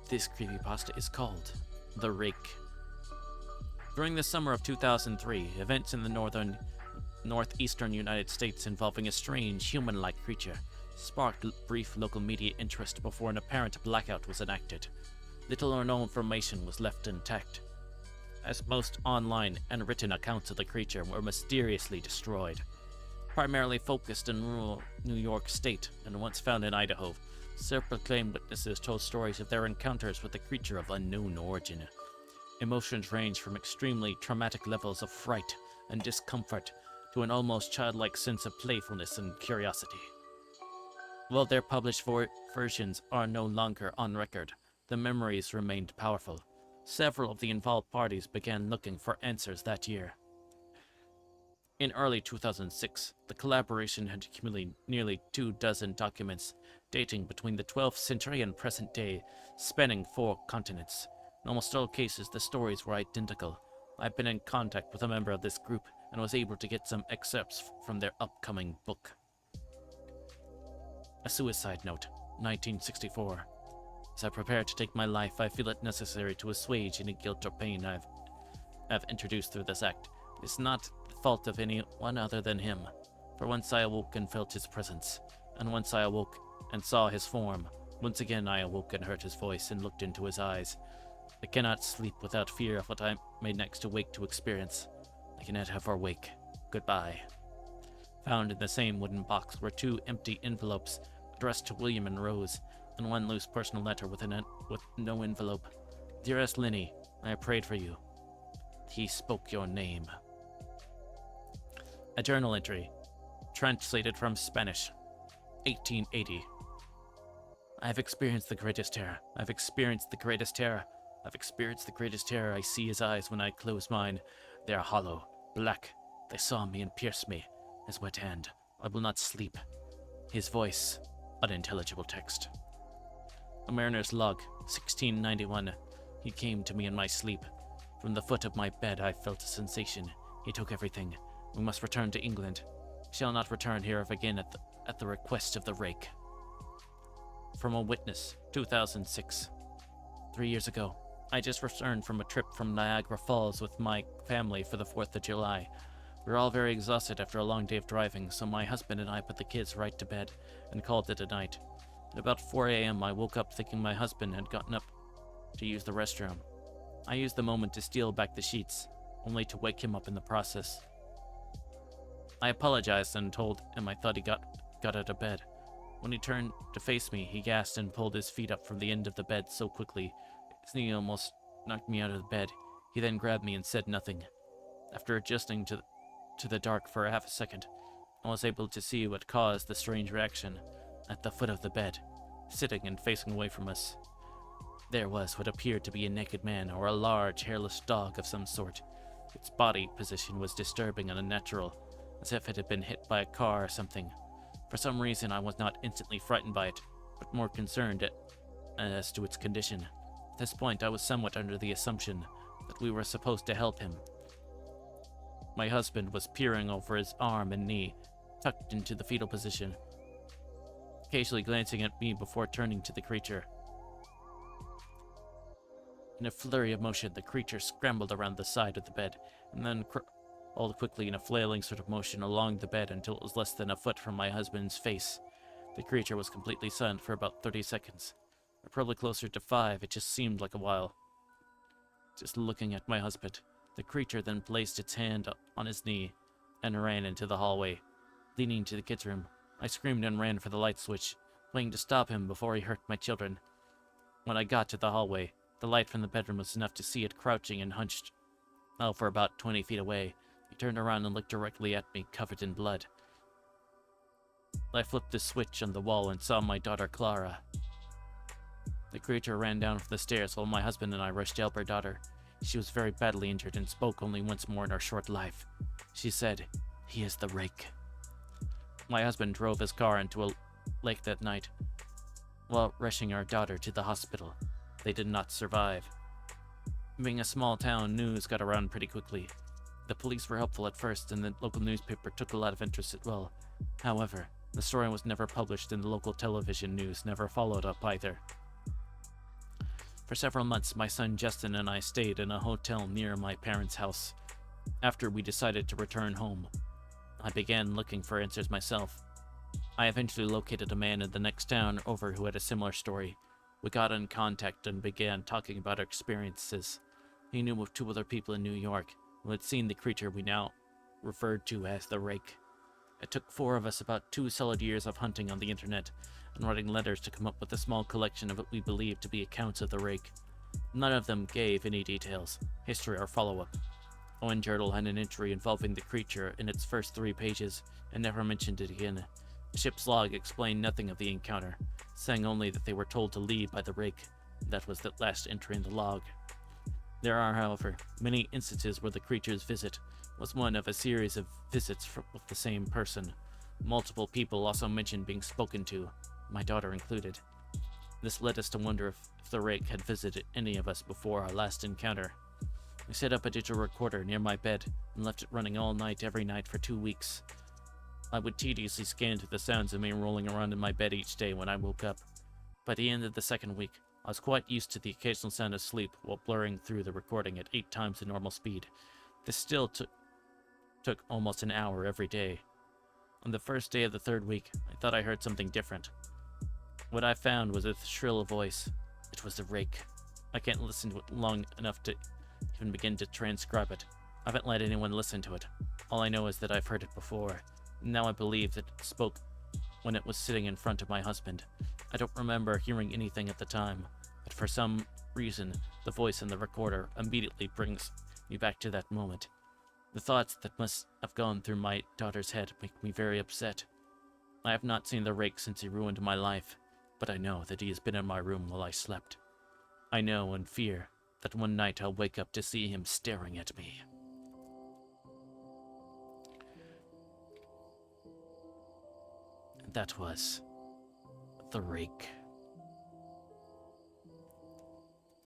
This creepypasta is called The Rake. During the summer of 2003, events in the northeastern United States involving a strange human-like creature sparked brief local media interest before an apparent blackout was enacted. Little or no information was left intact, as most online and written accounts of the creature were mysteriously destroyed. Primarily focused in rural New York State and once found in Idaho, self-proclaimed witnesses told stories of their encounters with a creature of unknown origin. Emotions range from extremely traumatic levels of fright and discomfort to an almost childlike sense of playfulness and curiosity. While their published versions are no longer on record, the memories remained powerful. Several of the involved parties began looking for answers that year. In early 2006, the collaboration had accumulated nearly 24 documents dating between the 12th century and present day, spanning 4 continents. In almost all cases, the stories were identical. I've been in contact with a member of this group and was able to get some excerpts from their upcoming book. A suicide note, 1964. As I prepare to take my life, I feel it necessary to assuage any guilt or pain I've introduced through this act. It is not the fault of anyone other than him. For once I awoke and felt his presence, and once I awoke and saw his form. Once again I awoke and heard his voice and looked into his eyes. I cannot sleep without fear of what I may next awake to experience. I cannot ever wake. Goodbye. Found in the same wooden box were 2 empty envelopes addressed to William and Rose, and 1 loose personal letter with no envelope. Dearest Linny, I prayed for you. He spoke your name. A journal entry, translated from Spanish, 1880. I have experienced the greatest terror. I've experienced the greatest terror. I've experienced the greatest terror. I see his eyes when I close mine. They are hollow, black. They saw me and pierced me. His wet hand. I will not sleep. His voice. Unintelligible text. A mariner's log, 1691. He came to me in my sleep. From the foot of my bed I felt a sensation. He took everything. We must return to England. Shall not return here again at the request of the Rake. From a witness, 2006. 3 years ago, I just returned from a trip from Niagara Falls with my family for the 4th of July. We were all very exhausted after a long day of driving, so my husband and I put the kids right to bed and called it a night. At about 4 a.m. I woke up thinking my husband had gotten up to use the restroom. I used the moment to steal back the sheets, only to wake him up in the process. I apologized and told him I thought he got out of bed. When he turned to face me, he gasped and pulled his feet up from the end of the bed so quickly, his knee almost knocked me out of the bed. He then grabbed me and said nothing. After adjusting to the dark for half a second, I was able to see what caused the strange reaction. At the foot of the bed, sitting and facing away from us, there was what appeared to be a naked man or a large, hairless dog of some sort. Its body position was disturbing and unnatural, as if it had been hit by a car or something. For some reason, I was not instantly frightened by it, but more concerned as to its condition. At this point, I was somewhat under the assumption that we were supposed to help him. My husband was peering over his arm and knee, tucked into the fetal position, occasionally glancing at me before turning to the creature. In a flurry of motion, the creature scrambled around the side of the bed, and then crawled quickly in a flailing sort of motion along the bed until it was less than a foot from my husband's face. The creature was completely silent for about 30 seconds, or probably closer to 5, it just seemed like a while. Just looking at my husband, the creature then placed its hand on his knee and ran into the hallway. Leaning to the kids' room, I screamed and ran for the light switch, praying to stop him before he hurt my children. When I got to the hallway, the light from the bedroom was enough to see it crouching and hunched. For about 20 feet away, he turned around and looked directly at me, covered in blood. I flipped the switch on the wall and saw my daughter Clara. The creature ran down from the stairs while my husband and I rushed to help her daughter. She was very badly injured and spoke only once more in her short life. She said, "He is the Rake." My husband drove his car into a lake that night, while rushing our daughter to the hospital. They did not survive. Being a small town, news got around pretty quickly. The police were helpful at first, and the local newspaper took a lot of interest as well. However, the story was never published, and the local television news never followed up either. For several months, my son Justin and I stayed in a hotel near my parents' house. After we decided to return home, I began looking for answers myself. I eventually located a man in the next town over who had a similar story. We got in contact and began talking about our experiences. He knew of 2 other people in New York who had seen the creature we now referred to as the Rake. It took 4 of us about 2 solid years of hunting on the internet and writing letters to come up with a small collection of what we believed to be accounts of the Rake. None of them gave any details, history, or follow-up. One journal had an entry involving the creature in its first 3 pages and never mentioned it again. The ship's log explained nothing of the encounter, saying only that they were told to leave by the Rake. That was the last entry in the log. There are, however, many instances where the creature's visit was one of a series of visits with the same person. Multiple people also mentioned being spoken to, my daughter included. This led us to wonder if the Rake had visited any of us before our last encounter. We set up a digital recorder near my bed and left it running all night every night for 2 weeks. I would tediously scan through the sounds of me rolling around in my bed each day when I woke up. By the end of the 2nd week, I was quite used to the occasional sound of sleep while blurring through the recording at 8 times the normal speed. This still took almost an hour every day. On the first day of the 3rd week, I thought I heard something different. What I found was a shrill voice. It was the Rake. I can't listen to it long enough to even begin to transcribe it. I haven't let anyone listen to it. All I know is that I've heard it before. Now I believe that it spoke when it was sitting in front of my husband. I don't remember hearing anything at the time, but for some reason, the voice in the recorder immediately brings me back to that moment. The thoughts that must have gone through my daughter's head make me very upset. I have not seen the Rake since he ruined my life, but I know that he has been in my room while I slept. I know and fear that one night I'll wake up to see him staring at me. And that was the Rake.